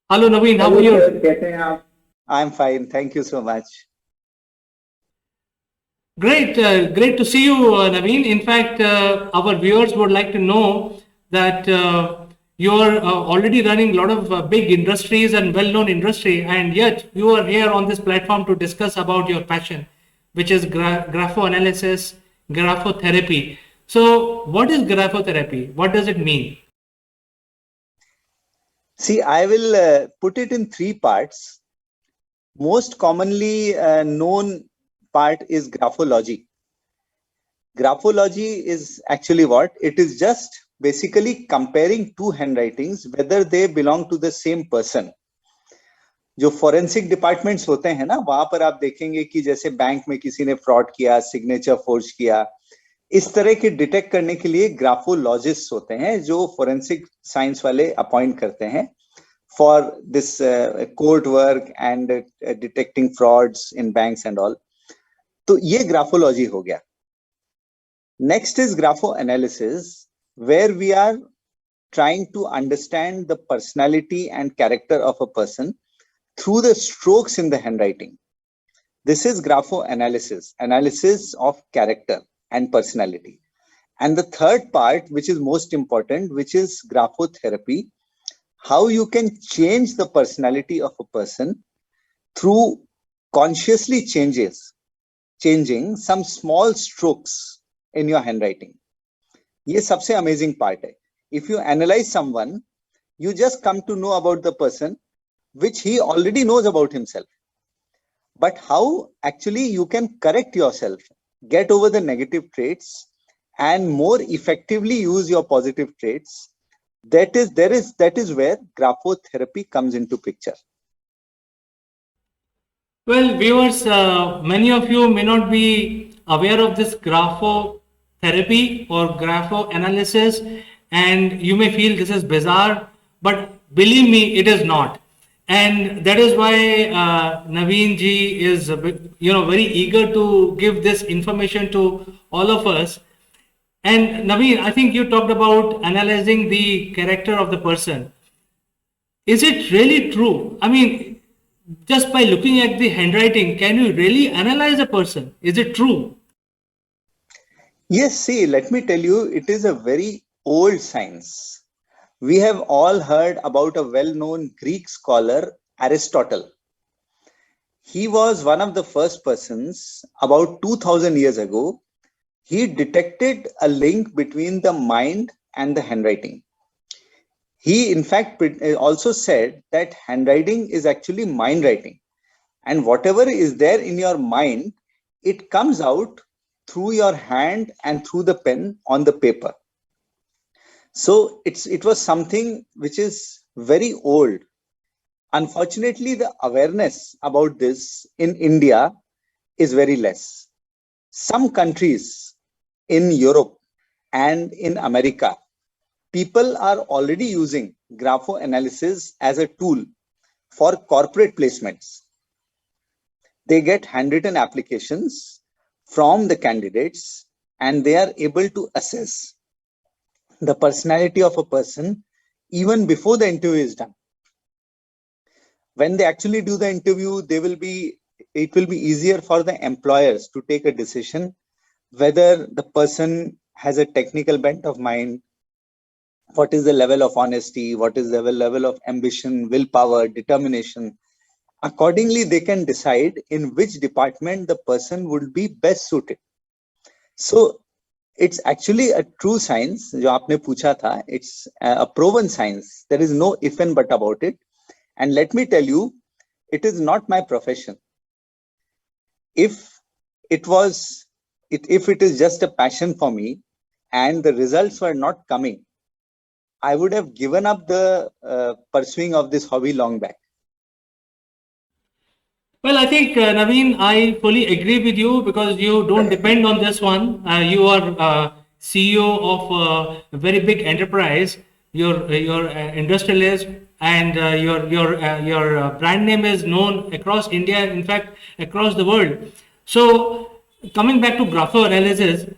Hello Naveen, how hello are you? Sir, कैसे हैं आप? I'm fine, thank you so much. Great to see you, Naveen. In fact, our viewers would like to know that you're already running a lot of big industries and well-known industry, and yet you are here on this platform to discuss about your passion, which is graphoanalysis, graphotherapy. So, what is graphotherapy? What does it mean? See, I will put it in three parts. Most commonly known part is graphology. Graphology is actually what? It is just basically comparing two handwritings, whether they belong to the same person. जो forensic departments होते हैं ना, वहां पर आप देखेंगे कि जैसे बैंक में किसी ने फ्रॉड किया, सिग्नेचर फोर्ज किया, इस तरह के डिटेक्ट करने के लिए ग्राफोलॉजिस्ट होते हैं जो फोरेंसिक साइंस वाले अपॉइंट करते हैं for this court work and detecting frauds in banks and all. तो ये ग्राफोलॉजी हो गया. Next is grapho analysis, where we are trying to understand the personality and character of a person through the strokes in the handwriting. This is graphoanalysis, analysis of character and personality. And the third part, which is most important, which is graphotherapy, how you can change the personality of a person through consciously changing some small strokes in your handwriting. ये सबसे amazing part है. If you analyze someone, you just come to know about the person, which he already knows about himself. But how actually you can correct yourself, get over the negative traits, and more effectively use your positive traits, that is where graphotherapy comes into picture. Well, viewers, many of you may not be aware of this graphotherapy or graphoanalysis, and you may feel this is bizarre, but believe me, it is not. And that is why Naveen ji is, very eager to give this information to all of us. And Naveen, I think you talked about analyzing the character of the person. Is it really true? I mean, just by looking at the handwriting, can you really analyze a person? Is it true? Yes, see, let me tell you, it is a very old science. We have all heard about a well-known Greek scholar, Aristotle. He was one of the first persons about 2000 years ago. He detected a link between the mind and the handwriting. He, in fact, also said that handwriting is actually mind writing. And whatever is there in your mind, it comes out through your hand and through the pen on the paper. So it was something which is very old. Unfortunately, the awareness about this in India is very less. Some countries in Europe and in America, people are already using graphoanalysis as a tool for corporate placements. They get handwritten applications from the candidates and they are able to assess the personality of a person even before the interview is done. When they actually do the interview, it will be easier for the employers to take a decision whether the person has a technical bent of mind, what is the level of honesty, what is the level of ambition, willpower, determination. Accordingly, they can decide in which department the person would be best suited. So it's actually a true science. जो आपने पूछा था, it's a proven science. There is no if and but about it. And let me tell you, it is not my profession. If it is just a passion for me and the results were not coming, I would have given up the pursuing of this hobby long back. Well, I think, Naveen, I fully agree with you because you don't depend on this one. You are CEO of a very big enterprise. You're industrialist, and your brand name is known across India, in fact, across the world. So, coming back to graphoanalysis,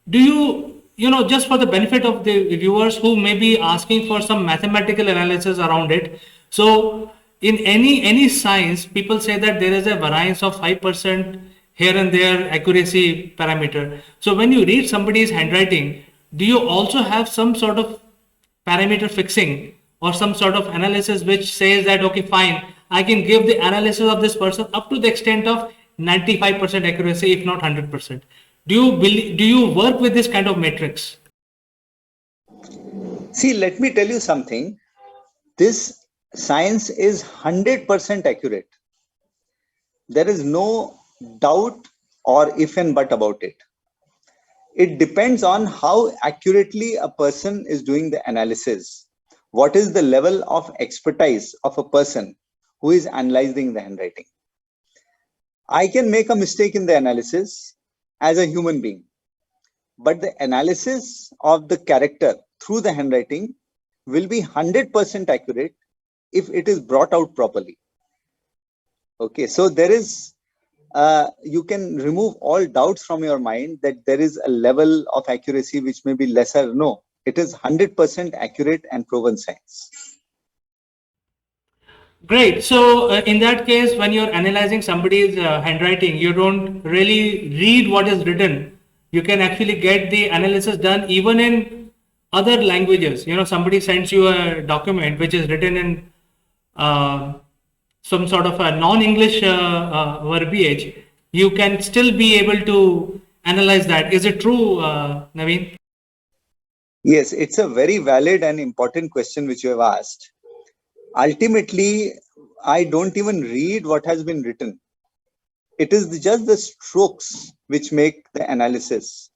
do just for the benefit of the viewers who may be asking for some mathematical analysis around it, So in any science, people say that there is a variance of 5% here and there accuracy parameter. So when you read somebody's handwriting, do you also have some sort of parameter fixing or some sort of analysis which says that okay, fine, I can give the analysis of this person up to the extent of 95% accuracy, if not 100%? Do you work with this kind of matrix? See, let me tell you something. This science is 100% accurate. There is no doubt or if and but about it. It depends on how accurately a person is doing the analysis. What is the level of expertise of a person who is analyzing the handwriting? I can make a mistake in the analysis as a human being, but the analysis of the character through the handwriting will be 100% accurate if it is brought out properly. Okay, so there is you can remove all doubts from your mind that there is a level of accuracy which may be lesser. No, it is 100% accurate and proven science. Great. So, in that case, when you're analyzing somebody's handwriting, you don't really read what is written. You can actually get the analysis done even in other languages. You know, somebody sends you a document which is written in some sort of a non-English verbiage. You can still be able to analyze that. Is it true, Naveen? Yes, it's a very valid and important question which you have asked. Ultimately, I don't even read what has been written. It is just the strokes which make the analysis.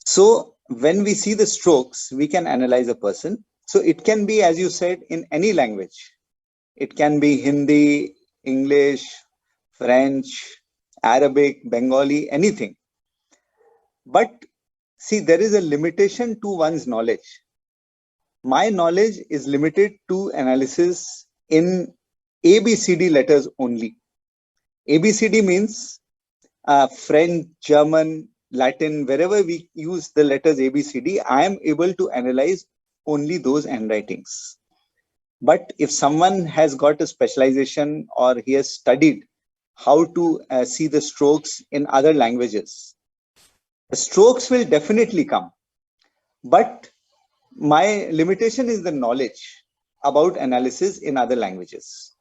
So when we see the strokes, we can analyze a person. So it can be, as you said, in any language. It can be Hindi, English, French, Arabic, Bengali, anything. But see, there is a limitation to one's knowledge. My knowledge is limited to analysis in ABCD letters only. ABCD means French, German, Latin, wherever we use the letters ABCD, I am able to analyze only those handwritings. But if someone has got a specialization or he has studied how to see the strokes in other languages, the strokes will definitely come. But my limitation is the knowledge about analysis in other languages.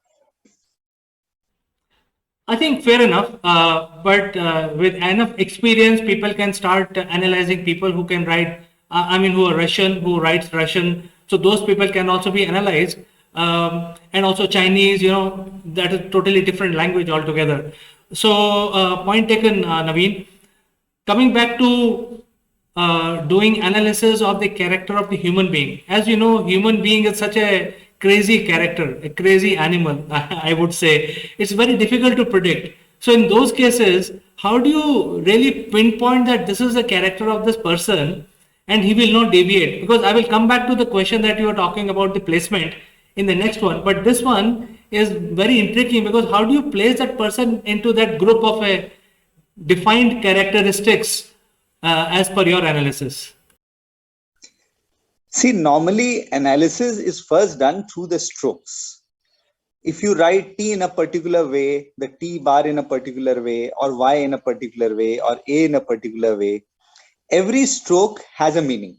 I think fair enough, but with enough experience, people can start analyzing people who can write. I mean, who are Russian, who writes Russian. So those people can also be analyzed, and also Chinese. You know, that is totally different language altogether. So point taken, Naveen. Coming back to doing analysis of the character of the human being. As you know, human being is such a crazy character, a crazy animal, I would say. It's very difficult to predict. So in those cases, how do you really pinpoint that this is the character of this person and he will not deviate? Because I will come back to the question that you were talking about the placement in the next one, but this one is very intriguing because how do you place that person into that group of a defined characteristics as per your analysis? See, normally analysis is first done through the strokes. If you write T in a particular way, the T bar in a particular way, or Y in a particular way, or A in a particular way, every stroke has a meaning.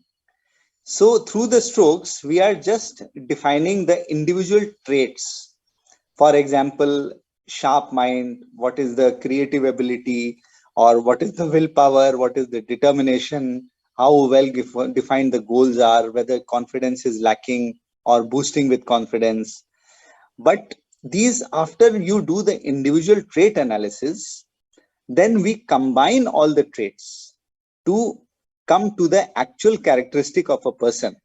So through the strokes, we are just defining the individual traits. For example, sharp mind, what is the creative ability, or what is the willpower, what is the determination, how well defined the goals are, whether confidence is lacking or boosting with confidence. But these, after you do the individual trait analysis, then we combine all the traits to come to the actual characteristic of a person,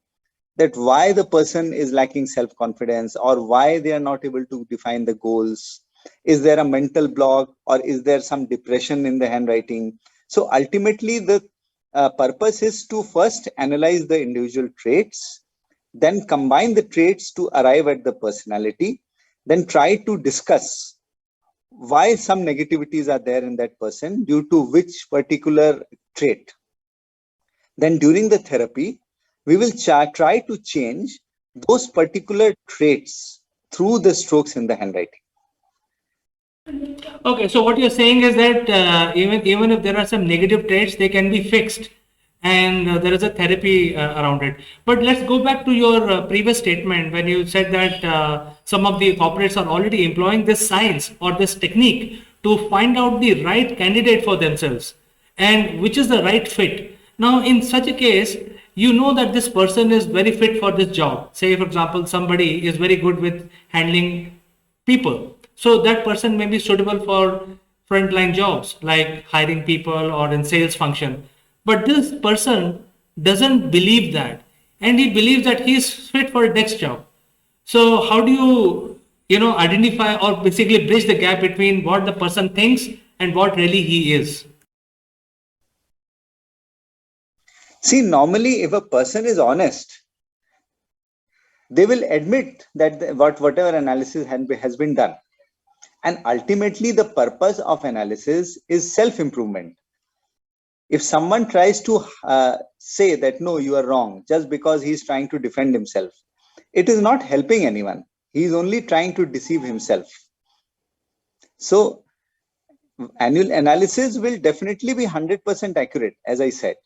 that why the person is lacking self-confidence or why they are not able to define the goals. Is there a mental block or is there some depression in the handwriting? So ultimately the purpose is to first analyze the individual traits, then combine the traits to arrive at the personality, then try to discuss why some negativities are there in that person due to which particular trait. Then during the therapy, we will try to change those particular traits through the strokes in the handwriting. Okay, so what you're saying is that even if there are some negative traits, they can be fixed, and there is a therapy around it. But let's go back to your previous statement when you said that some of the corporates are already employing this science or this technique to find out the right candidate for themselves and which is the right fit. Now, in such a case, you know that this person is very fit for this job. Say, for example, somebody is very good with handling people. So that person may be suitable for frontline jobs like hiring people or in sales function. But this person doesn't believe that, and he believes that he is fit for a next job. So how do you identify or basically bridge the gap between what the person thinks and what really he is? See, normally, if a person is honest, they will admit that whatever analysis has been done. And ultimately, the purpose of analysis is self-improvement. If someone tries to say that, no, you are wrong, just because he's trying to defend himself, it is not helping anyone. He's only trying to deceive himself. So annual analysis will definitely be 100% accurate, as I said.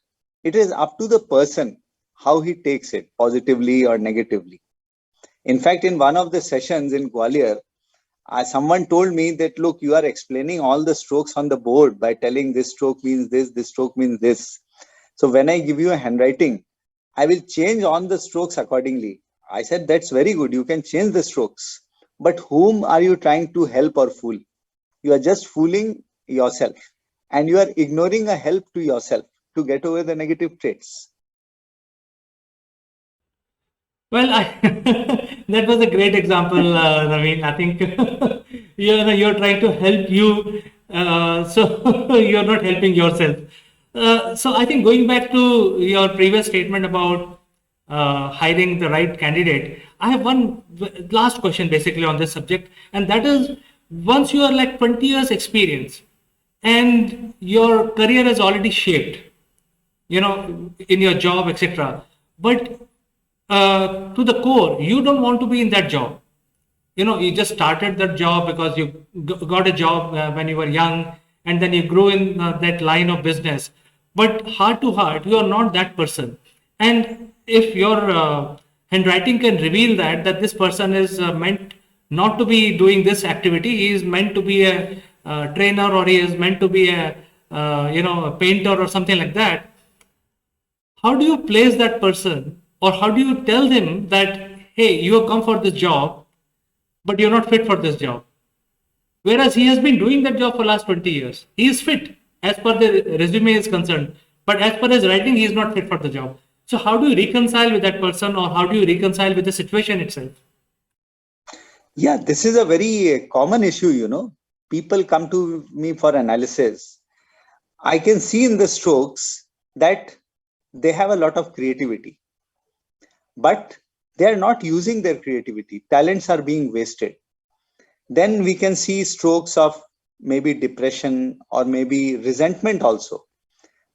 It is up to the person how he takes it, positively or negatively. In fact, in one of the sessions in Gwalior, someone told me that, look, you are explaining all the strokes on the board by telling this stroke means this stroke means this. So when I give you a handwriting, I will change on the strokes accordingly. I said, that's very good. You can change the strokes. But whom are you trying to help or fool? You are just fooling yourself, and you are ignoring a help to yourself to get over the negative traits. Well, that was a great example, Naveen. I think you're trying to help you, so you're not helping yourself. So I think going back to your previous statement about hiring the right candidate, I have one last question basically on this subject, and that is once you are like 20 years experience and your career is already shaped, in your job, etc. But to the core, you don't want to be in that job. You just started that job because you got a job when you were young, and then you grew in that line of business. But heart to heart, you are not that person. And if your handwriting can reveal that this person is meant not to be doing this activity, he is meant to be a trainer, or he is meant to be a painter or something like that. How do you place that person, or how do you tell them that, hey, you have come for this job, but you're not fit for this job? Whereas he has been doing that job for last 20 years. He is fit as per the resume is concerned, but as per his writing, he is not fit for the job. So how do you reconcile with that person, or how do you reconcile with the situation itself? Yeah, this is a very common issue. People come to me for analysis. I can see in the strokes that they have a lot of creativity, but they are not using their creativity. Talents are being wasted. Then we can see strokes of maybe depression or maybe resentment also,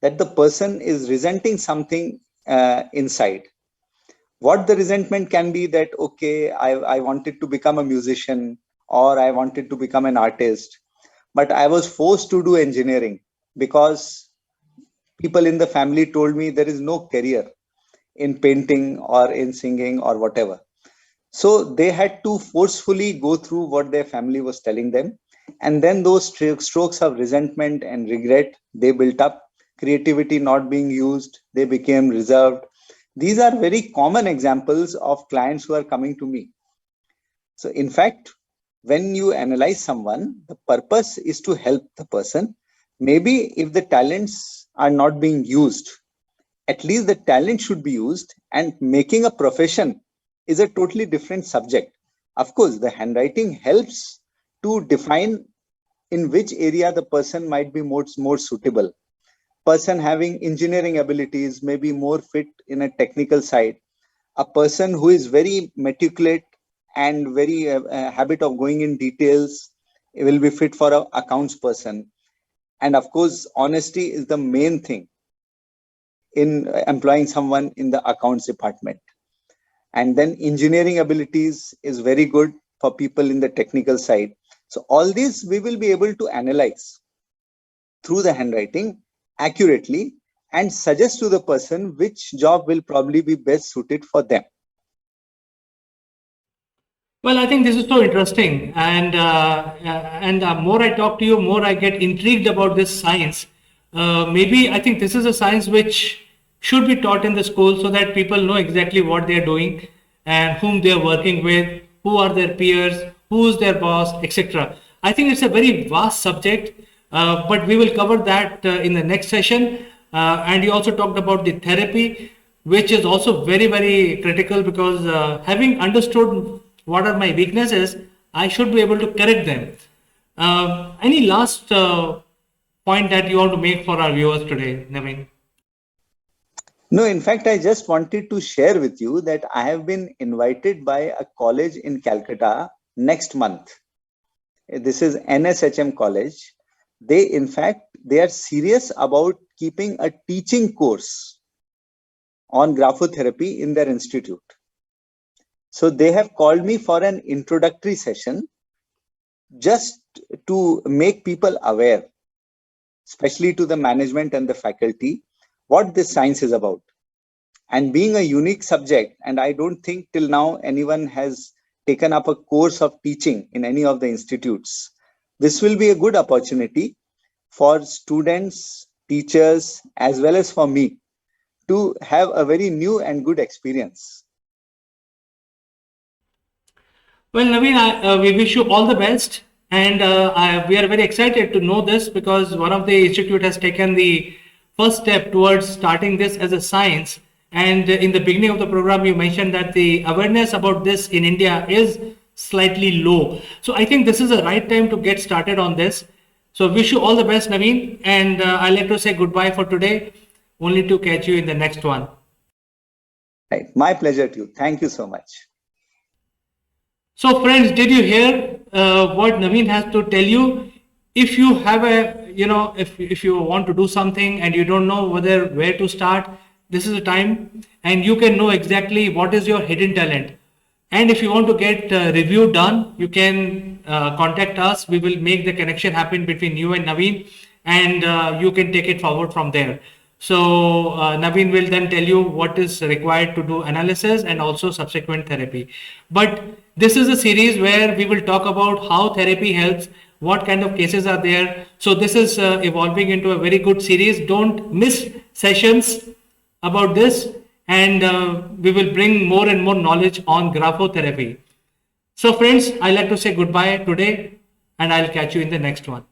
that the person is resenting something inside. What the resentment can be that, okay, I wanted to become a musician, or I wanted to become an artist, but I was forced to do engineering because people in the family told me there is no career in painting or in singing or whatever. So they had to forcefully go through what their family was telling them. And then those strokes of resentment and regret, they built up. Creativity not being used, they became reserved. These are very common examples of clients who are coming to me. So in fact, when you analyze someone, the purpose is to help the person. Maybe if the talents are not being used, at least the talent should be used, and making a profession is a totally different subject. Of course, the handwriting helps to define in which area the person might be more suitable. Person having engineering abilities may be more fit in a technical side. A person who is very meticulous and very habit of going in details will be fit for a accounts person. And of course, honesty is the main thing in employing someone in the accounts department. And then engineering abilities is very good for people in the technical side. So all these we will be able to analyze through the handwriting accurately and suggest to the person which job will probably be best suited for them. Well, I think this is so interesting, and more I talk to you, more I get intrigued about this science. Maybe I think this is a science which should be taught in the school so that people know exactly what they are doing and whom they are working with, who are their peers, who is their boss, etc. I think it's a very vast subject, but we will cover that in the next session. And you also talked about the therapy, which is also very, very critical because having understood what are my weaknesses, I should be able to correct them. Any last point that you want to make for our viewers today, Naveen? No, in fact, I just wanted to share with you that I have been invited by a college in Calcutta next month. This is NSHM College. They are serious about keeping a teaching course on graphotherapy in their institute. So they have called me for an introductory session just to make people aware, especially to the management and the faculty, what this science is about. And being a unique subject, and I don't think till now anyone has taken up a course of teaching in any of the institutes, this will be a good opportunity for students, teachers, as well as for me to have a very new and good experience. Well, Naveen, we wish you all the best, and we are very excited to know this because one of the institute has taken the first step towards starting this as a science. And in the beginning of the program, you mentioned that the awareness about this in India is slightly low. So I think this is the right time to get started on this. So wish you all the best, Naveen, and I'd like to say goodbye for today, only to catch you in the next one. Right. My pleasure to you. Thank you so much. So friends, did you hear what Naveen has to tell you? If you have if you want to do something and you don't know where to start, this is the time, and you can know exactly what is your hidden talent. And if you want to get a review done, you can contact us. We will make the connection happen between you and Naveen, and you can take it forward from there. So Naveen will then tell you what is required to do analysis and also subsequent therapy. But this is a series where we will talk about how therapy helps, what kind of cases are there. So this is evolving into a very good series. Don't miss sessions about this, and we will bring more and more knowledge on graphotherapy. So friends, I like to say goodbye today, and I'll catch you in the next one.